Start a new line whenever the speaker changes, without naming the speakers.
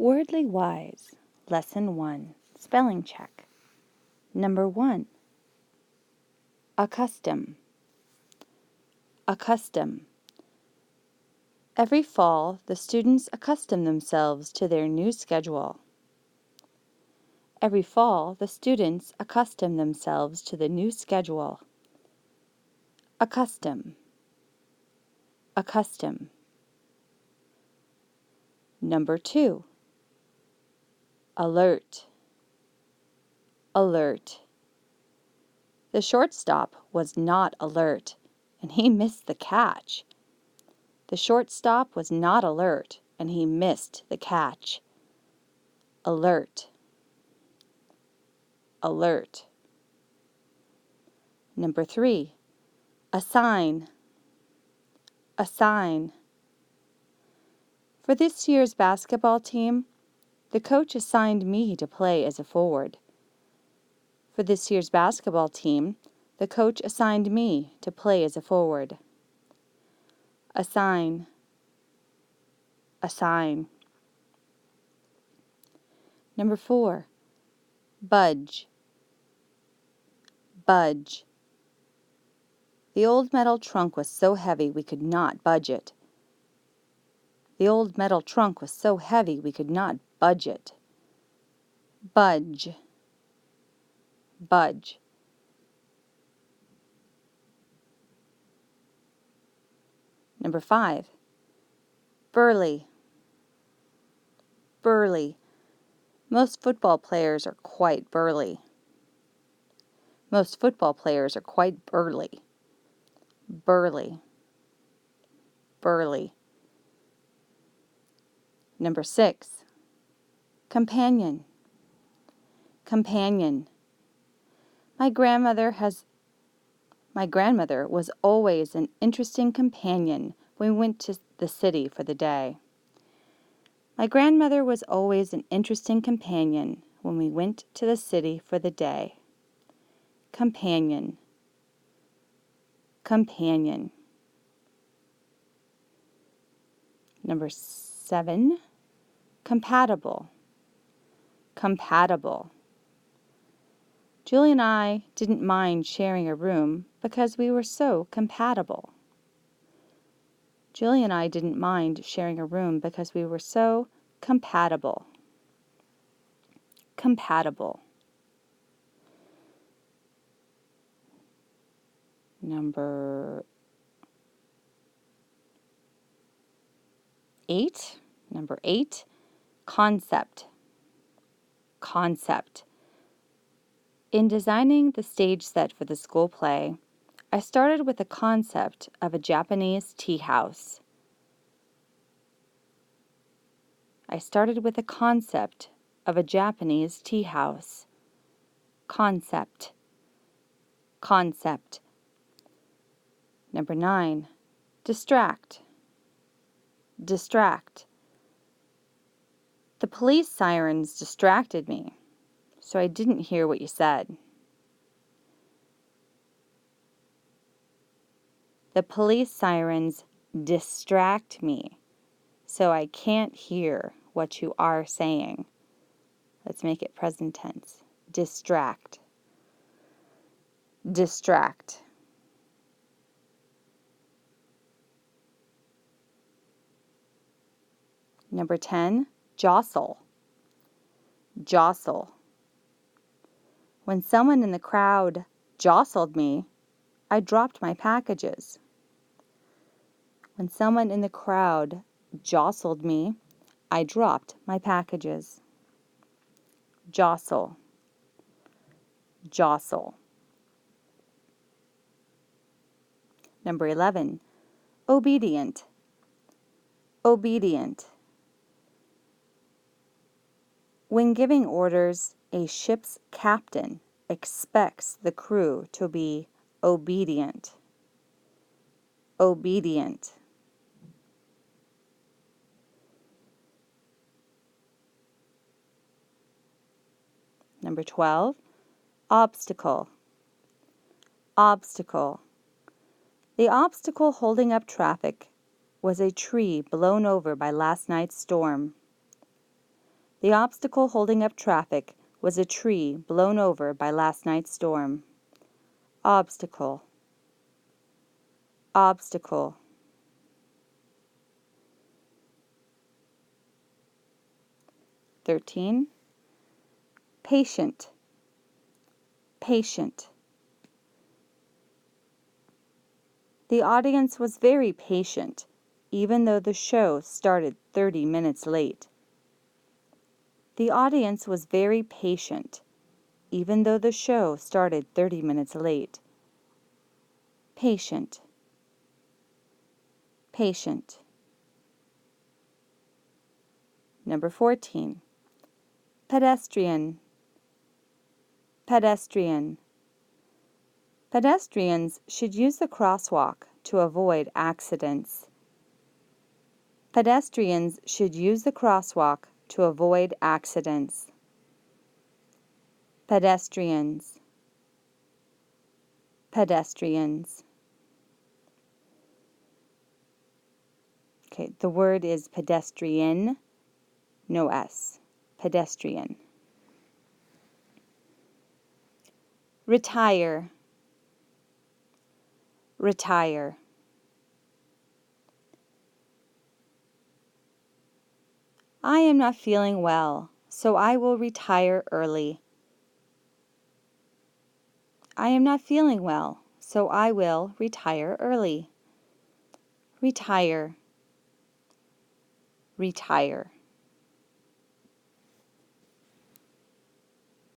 Wordly Wise, Lesson 1, Spelling Check. Number 1. Accustom. Accustom. Every fall, the students accustom themselves to their new schedule. Every fall, the students accustom themselves to the new schedule. Accustom. Accustom. Number 2. Alert. Alert. The shortstop was not alert, and he missed the catch. The shortstop was not alert, and he missed the catch. Alert. Alert. Number 3. Assign. Assign. For this year's basketball team, the coach assigned me to play as a forward. For this year's basketball team, the coach assigned me to play as a forward. Assign. Assign. Number 4. Budge. Budge. The old metal trunk was so heavy we could not budge it. The old metal trunk was so heavy we could not budge it. Budge. Budge. Number 5. Burly. Burly. Most football players are quite burly. Most football players are quite burly. Burly. Burly. Number 6. Companion. Companion. My grandmother was always an interesting companion when we went to the city for the day. My grandmother was always an interesting companion when we went to the city for the day. Companion. Companion. Number 7. Compatible. Compatible. Julie and I didn't mind sharing a room because we were so compatible. Julie and I didn't mind sharing a room because we were so compatible. Compatible. Number 8. Number 8. Concept. Concept. In designing the stage set for the school play, I started with the concept of a Japanese tea house. I started with the concept of a Japanese tea house. Concept. Concept. Number 9. Distract. Distract. The police sirens distracted me, so I didn't hear what you said. The police sirens distract me, so I can't hear what you are saying. Let's make it present tense. Distract. Distract. Number 10. Jostle. Jostle. When someone in the crowd jostled me, I dropped my packages. When someone in the crowd jostled me, I dropped my packages. Jostle. Jostle. Number 11. Obedient. Obedient. When giving orders, a ship's captain expects the crew to be obedient. Obedient. Number 12. Obstacle. Obstacle. The obstacle holding up traffic was a tree blown over by last night's storm. The obstacle holding up traffic was a tree blown over by last night's storm. Obstacle. Obstacle. (13) Patient. Patient. The audience was very patient, even though the show started 30 minutes late. The audience was very patient, even though the show started 30 minutes late. Patient. Patient. Number 14. Pedestrian. Pedestrian. Pedestrians should use the crosswalk to avoid accidents. Pedestrians should use the crosswalk to avoid accidents. Pedestrians. Pedestrians. Okay, the word is pedestrian, no S. Pedestrian. Retire. Retire. I am not feeling well, so I will retire early. I am not feeling well, so I will retire early. Retire. Retire.